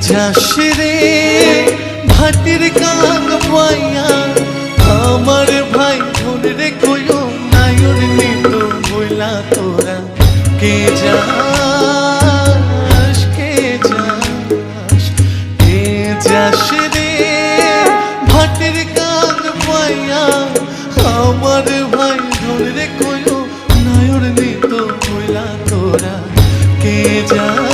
যাস রে ভাটির কাক পাইয়া আমার ভাই ধন রে কইও নায়র নিত বইলা তোরা কে যাস কে যাস কে যাস রে ভাটির কাক পাইয়া আমার ভাই ধন রে কইও নায়র নিত বইলা তোরা কে যাস